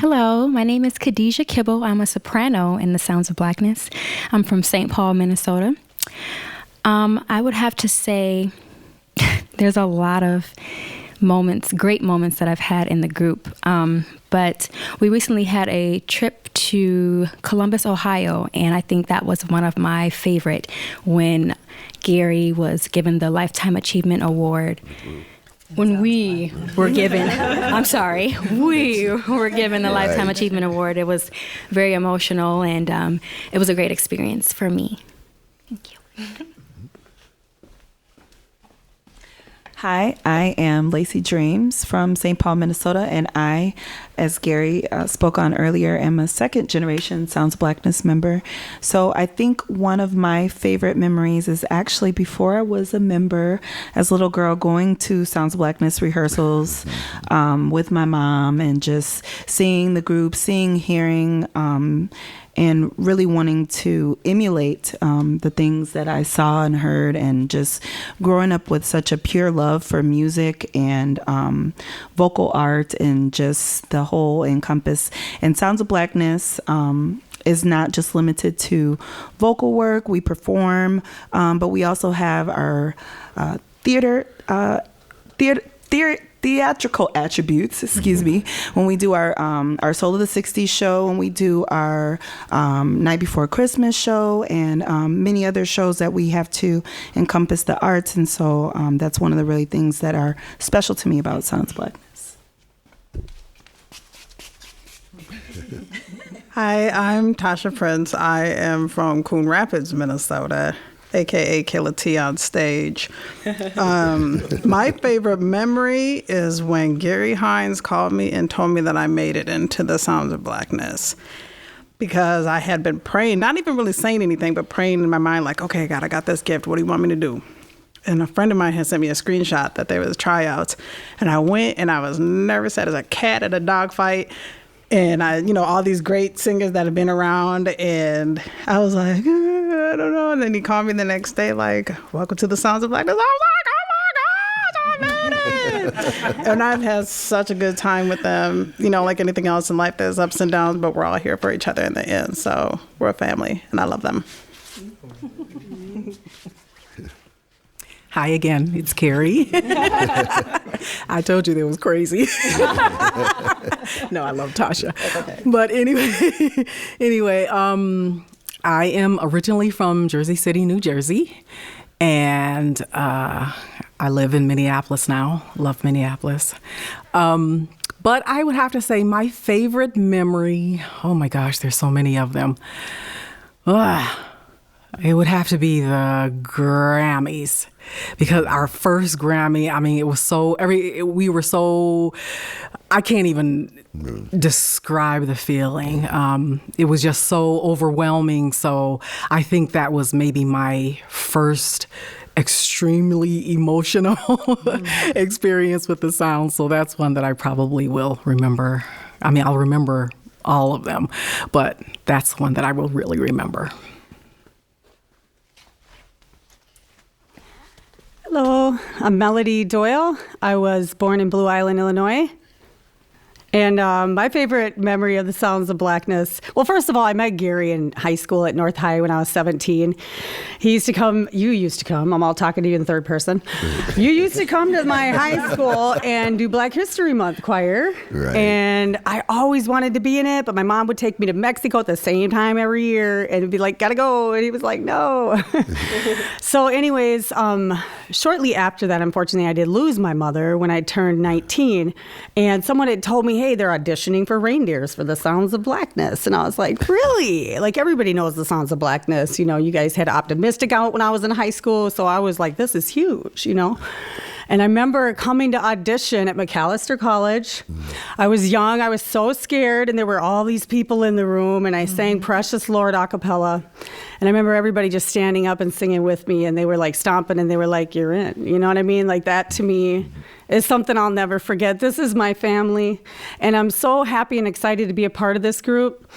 Hello, my name is Khadijah Kibble. I'm a soprano in the Sounds of Blackness. I'm from St. Paul, Minnesota. I would have to say there's a lot of moments, great moments that I've had in the group. But we recently had a trip to Columbus, Ohio, and I think that was one of my favorite when Gary was given the Lifetime Achievement Award. When we were given, we were given the Lifetime Achievement Award. It was very emotional, and it was a great experience for me. Thank you. Hi, I am Lacey Dreams from St. Paul, Minnesota, and I, as Gary spoke on earlier, am a second generation Sounds of Blackness member. So I think one of my favorite memories is actually before I was a member, as a little girl, going to Sounds of Blackness rehearsals with my mom and just seeing the group, hearing, and really wanting to emulate the things that I saw and heard, and just growing up with such a pure love for music and vocal art and just the whole encompass. And Sounds of Blackness is not just limited to vocal work. We perform, but we also have our theatrical attributes, when we do our Soul of the 60s show, when we do our Night Before Christmas show, and many other shows that we have to encompass the arts. And so that's one of the really things that are special to me about Sounds of Blackness. Hi, I'm Tasha Prince. I am from Coon Rapids, Minnesota, aka Kayla T on stage. My favorite memory is when Gary Hines called me and told me that I made it into the Sounds of Blackness, because I had been praying, not even really saying anything, but praying in my mind like, okay, God, I got this gift. What do you want me to do? And a friend of mine had sent me a screenshot that there was tryouts, and I went, and I was nervous as a cat at a dog fight. And all these great singers that have been around, and I was like, I don't know. And then he called me the next day, like, welcome to the Sounds of Blackness. I was like, oh my gosh, I made it. And I've had such a good time with them. Like anything else in life, there's ups and downs, but we're all here for each other in the end. So we're a family, and I love them. Hi again, it's Carrie. I told you that was crazy. No, I love Tasha. Okay. But anyway, I am originally from Jersey City, New Jersey, and I live in Minneapolis now. Love Minneapolis. But I would have to say my favorite memory, oh my gosh, there's so many of them. It would have to be the Grammys, because our first Grammy, I mean, it was so, we were so, I can't even describe the feeling. It was just so overwhelming. So I think that was maybe my first extremely emotional experience with the sound. So that's one that I probably will remember. I mean, I'll remember all of them, but that's one that I will really remember. Hello, I'm Melody Doyle. I was born in Blue Island, Illinois. And my favorite memory of the Sounds of Blackness, well, first of all, I met Gary in high school at North High when I was 17. You used to come, I'm all talking to you in third person. You used to come to my high school and do Black History Month choir. Right. And I always wanted to be in it, but my mom would take me to Mexico at the same time every year and it'd be like, gotta go. And he was like, no. So anyways, shortly after that, unfortunately, I did lose my mother when I turned 19. And someone had told me, hey, they're auditioning for reindeers for the Sounds of Blackness. And I was like, really? Like, everybody knows the Sounds of Blackness. You guys had Optimistic out when I was in high school. So I was like, this is huge, And I remember coming to audition at McAllister College. I was young. I was so scared. And there were all these people in the room. And I sang Precious Lord a cappella. And I remember everybody just standing up and singing with me. And they were like stomping and they were like, you're in. You know what I mean? Like, that to me is something I'll never forget. This is my family. And I'm so happy and excited to be a part of this group.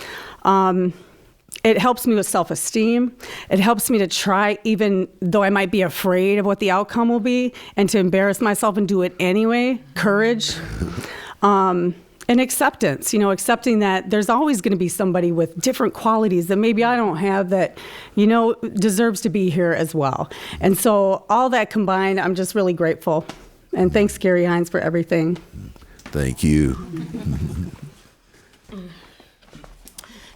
It helps me with self-esteem. It helps me to try, even though I might be afraid of what the outcome will be, and to embarrass myself and do it anyway. Courage. and acceptance, accepting that there's always going to be somebody with different qualities that maybe I don't have that, deserves to be here as well. And so all that combined, I'm just really grateful. And thanks, Gary Hines, for everything. Thank you.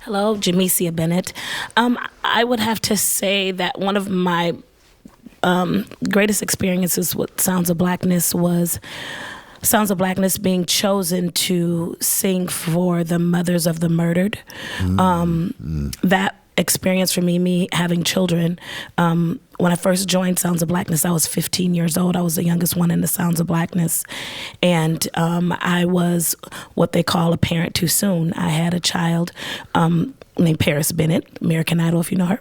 Hello, Jamecia Bennett. I would have to say that one of my greatest experiences with Sounds of Blackness was Sounds of Blackness being chosen to sing for the mothers of the murdered. That experience for me having children, when I first joined Sounds of Blackness, I was 15 years old. I was the youngest one in the Sounds of Blackness. And I was what they call a parent too soon. I had a child named Paris Bennett, American Idol, if you know her.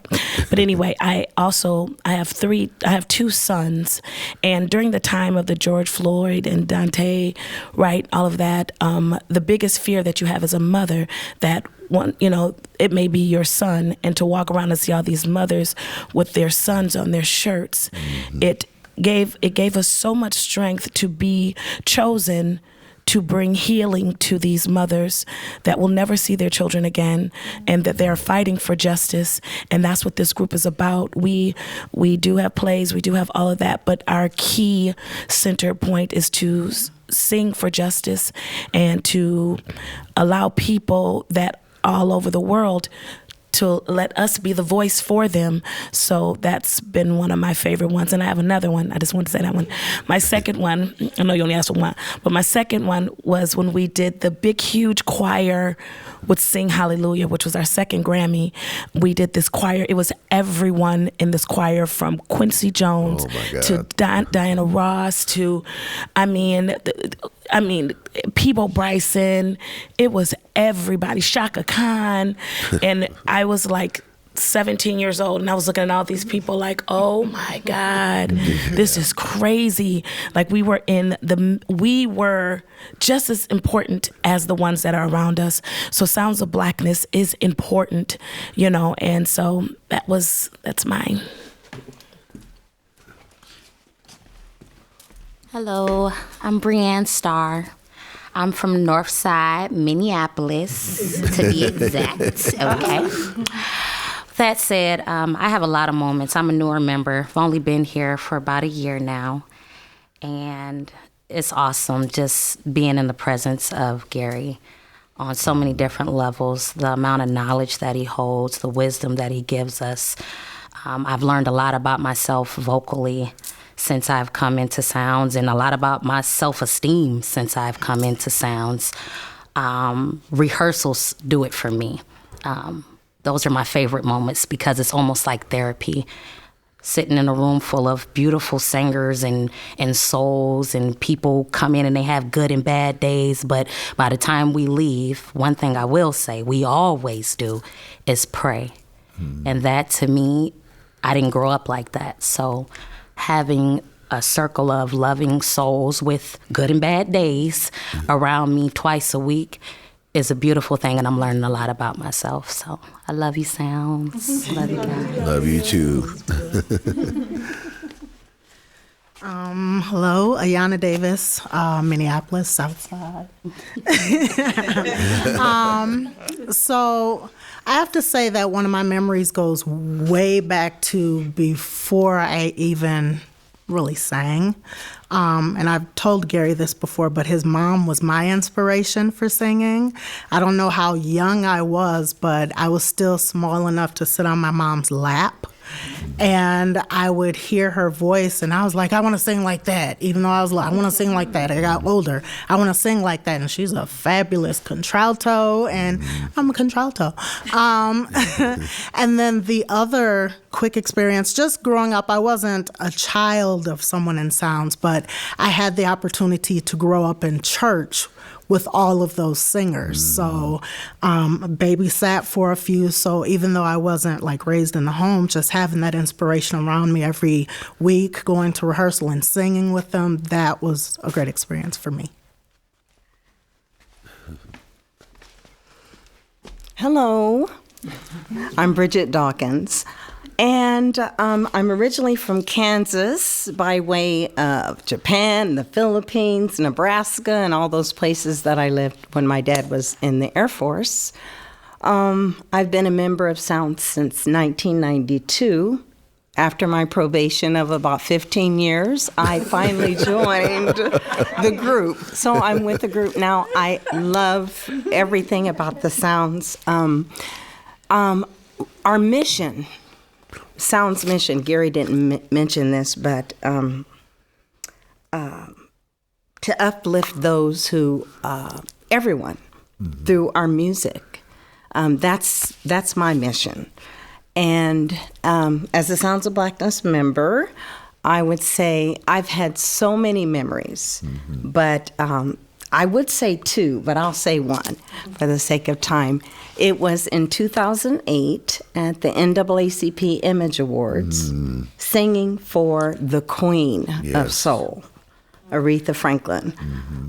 But anyway, I have two sons. And during the time of the George Floyd and Dante, right, all of that, the biggest fear that you have as a mother, that one, it may be your son, and to walk around and see all these mothers with their sons on their shirts, it gave us so much strength to be chosen to bring healing to these mothers that will never see their children again, and that they're fighting for justice. And that's what this group is about. We do have plays, we do have all of that, but our key center point is to sing for justice and to allow people that all over the world to let us be the voice for them. So that's been one of my favorite ones. And I have another one. I just want to say that one. My second one, I know you only asked for one, but my second one was when we did the big, huge choir would sing Hallelujah, which was our second Grammy. We did this choir. It was everyone in this choir, from Quincy Jones to Diana Ross to, Peebo Bryson. It was everybody, Shaka Khan. And I was like 17 years old, and I was looking at all these people like, oh my God, this is crazy. Like we were just as important as the ones that are around us. So Sounds of Blackness is important, and so that's mine. Hello, I'm Brianne Starr. I'm from Northside, Minneapolis, to be exact, okay? That said, I have a lot of moments. I'm a newer member. I've only been here for about a year now. And it's awesome just being in the presence of Gary on so many different levels, the amount of knowledge that he holds, the wisdom that he gives us. I've learned a lot about myself vocally since I've come into Sounds, and a lot about my self-esteem since I've come into Sounds. Rehearsals do it for me. Those are my favorite moments because it's almost like therapy. Sitting in a room full of beautiful singers and souls, and people come in and they have good and bad days, but by the time we leave, one thing I will say we always do is pray. And that, to me, I didn't grow up like that. So having a circle of loving souls with good and bad days around me twice a week is a beautiful thing, and I'm learning a lot about myself. So I love you, Sounds. Love you, guys. Love you too. Hello, Ayanna Davis, Minneapolis, Southside. So I have to say that one of my memories goes way back to before I even really sang. And I've told Gary this before, but his mom was my inspiration for singing. I don't know how young I was, but I was still small enough to sit on my mom's lap. And I would hear her voice, and I was like, I want to sing like that. Even though I was like, I want to sing like that. I got older. I want to sing like that. And she's a fabulous contralto, and I'm a contralto. And then the other quick experience, just growing up, I wasn't a child of someone in Sounds, but I had the opportunity to grow up in church with all of those singers. So babysat for a few. So even though I wasn't like raised in the home, just having that inspiration around me every week, going to rehearsal and singing with them, that was a great experience for me. Hello, I'm Bridget Dawkins. And I'm originally from Kansas by way of Japan, the Philippines, Nebraska, and all those places that I lived when my dad was in the Air Force. I've been a member of Sounds since 1992. After my probation of about 15 years, I finally joined the group. So I'm with the group now. I love everything about the Sounds. Our mission, Sounds mission, Gary didn't mention this, but to uplift those who, everyone, through our music. That's my mission. And as a Sounds of Blackness member, I would say I've had so many memories, but I would say two, but I'll say one for the sake of time. It was in 2008 at the NAACP Image Awards, singing for the Queen of Soul, Aretha Franklin,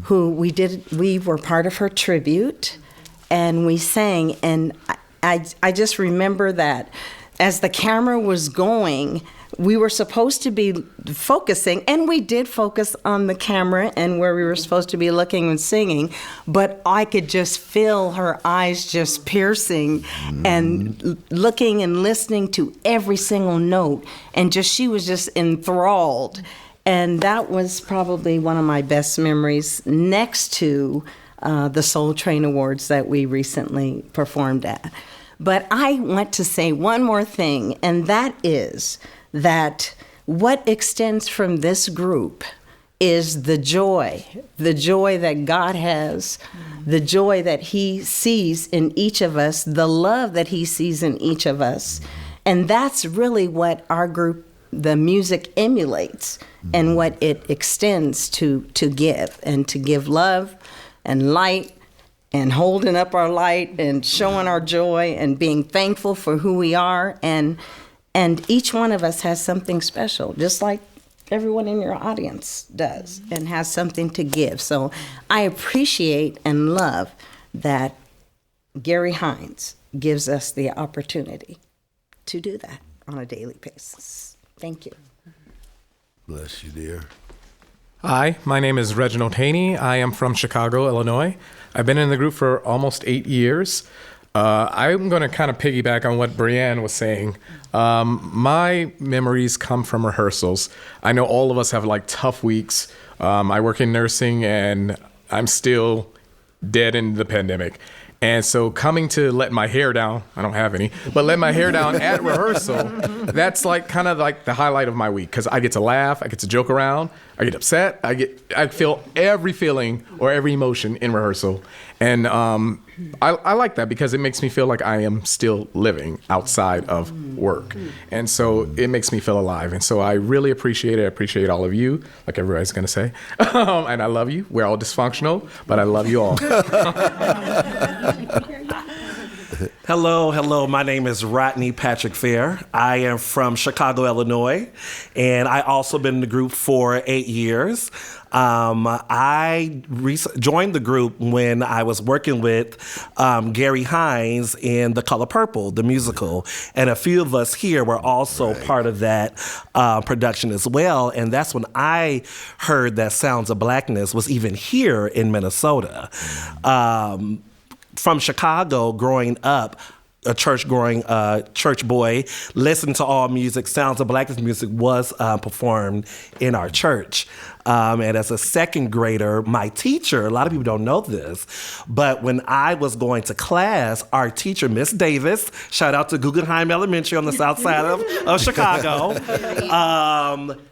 who we were part of her tribute, and we sang, and I just remember that as the camera was going, we were supposed to be focusing, and we did focus on the camera and where we were supposed to be looking and singing, but I could just feel her eyes just piercing and looking and listening to every single note, and she was just enthralled. And that was probably one of my best memories, next to the Soul Train Awards that we recently performed at. But I want to say one more thing, and that is that what extends from this group is the joy that God has, the joy that He sees in each of us, the love that He sees in each of us. And that's really what our group, the music, emulates, and what it extends to give love and light, and holding up our light and showing our joy and being thankful for who we are. And each one of us has something special, just like everyone in your audience does, and has something to give. So I appreciate and love that Gary Hines gives us the opportunity to do that on a daily basis. Thank you. Bless you, dear. Hi, my name is Reginald Haney. I am from Chicago, Illinois. I've been in the group for almost 8 years. I'm going to kind of piggyback on what Brianne was saying. My memories come from rehearsals. I know all of us have like tough weeks. I work in nursing and I'm still dead in the pandemic. And so coming to let my hair down, I don't have any, but let my hair down at rehearsal, that's like kind of like the highlight of my week, because I get to laugh, I get to joke around, I get upset, I feel every feeling or every emotion in rehearsal. And I like that because it makes me feel like I am still living outside of work. And so it makes me feel alive. And so I really appreciate it. I appreciate all of you, like everybody's going to say. And I love you. We're all dysfunctional, but I love you all. Hello. My name is Rodney Patrick Fair. I am from Chicago, Illinois, and I also been in the group for 8 years. I joined the group when I was working with Gary Hines in The Color Purple, the musical, and a few of us here were also part of that production as well. And that's when I heard that Sounds of Blackness was even here in Minnesota. From Chicago, growing up, a church boy, listening to all music, Sounds of Blackness music was performed in our church. And as a second grader, my teacher, a lot of people don't know this, but when I was going to class, our teacher, Miss Davis, shout out to Guggenheim Elementary on the south side of Chicago,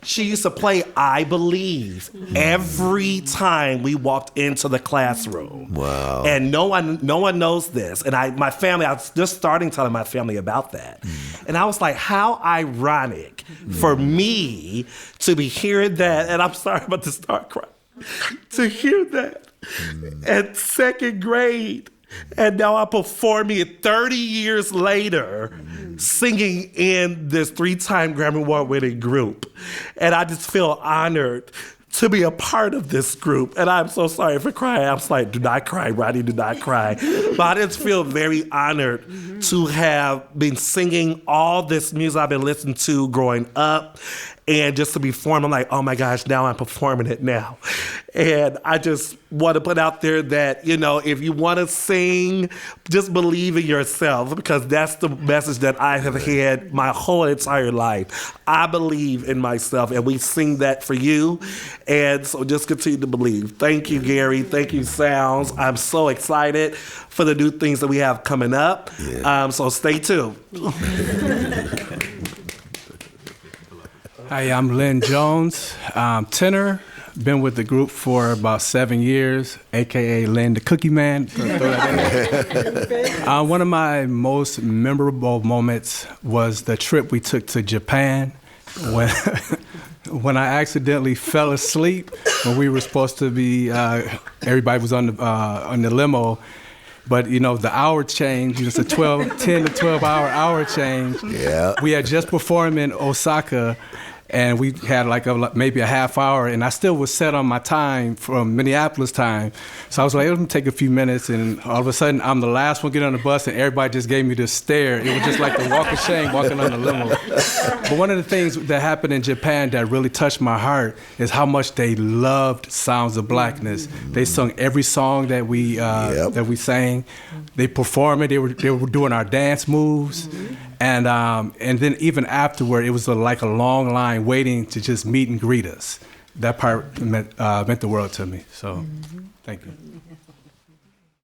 she used to play I Believe every time we walked into the classroom. Wow. And no one knows this. And I was just starting telling my family about that. And I was like, how ironic for me to be hearing that, and I'm sorry about to start crying, to hear that at second grade, and now I'm performing it 30 years later, singing in this 3-time Grammy Award winning group. And I just feel honored to be a part of this group. And I'm so sorry for crying. I was like, do not cry, Rodney, do not cry. But I just feel very honored to have been singing all this music I've been listening to growing up. And just to be performed, I'm like, oh my gosh, now I'm performing it now. And I just want to put out there that, you know, if you want to sing, just believe in yourself, because that's the message that I have had my whole entire life. I believe in myself, and we sing that for you. And so just continue to believe. Thank you, Gary. Thank you, Sounds. I'm so excited for the new things that we have coming up. Yeah. So stay tuned. Hi, I'm Lynn Jones, tenor. Been with the group for about 7 years, AKA Lynn the Cookie Man. One of my most memorable moments was the trip we took to Japan when I accidentally fell asleep when we were supposed to be, everybody was on the limo. But, you know, the hour change, it's a 10 to 12 hour change. Yeah. We had just performed in Osaka, and we had like maybe a half hour, and I still was set on my time from Minneapolis time. So I was like, let me take a few minutes, and all of a sudden I'm the last one getting on the bus, and everybody just gave me this stare. It was just like the walk of shame walking on the limo. But one of the things that happened in Japan that really touched my heart is how much they loved Sounds of Blackness. They sung every song that we sang. They performed it. They were doing our dance moves. And then even afterward, it was like a long line waiting to just meet and greet us. That part meant the world to me. So, thank you.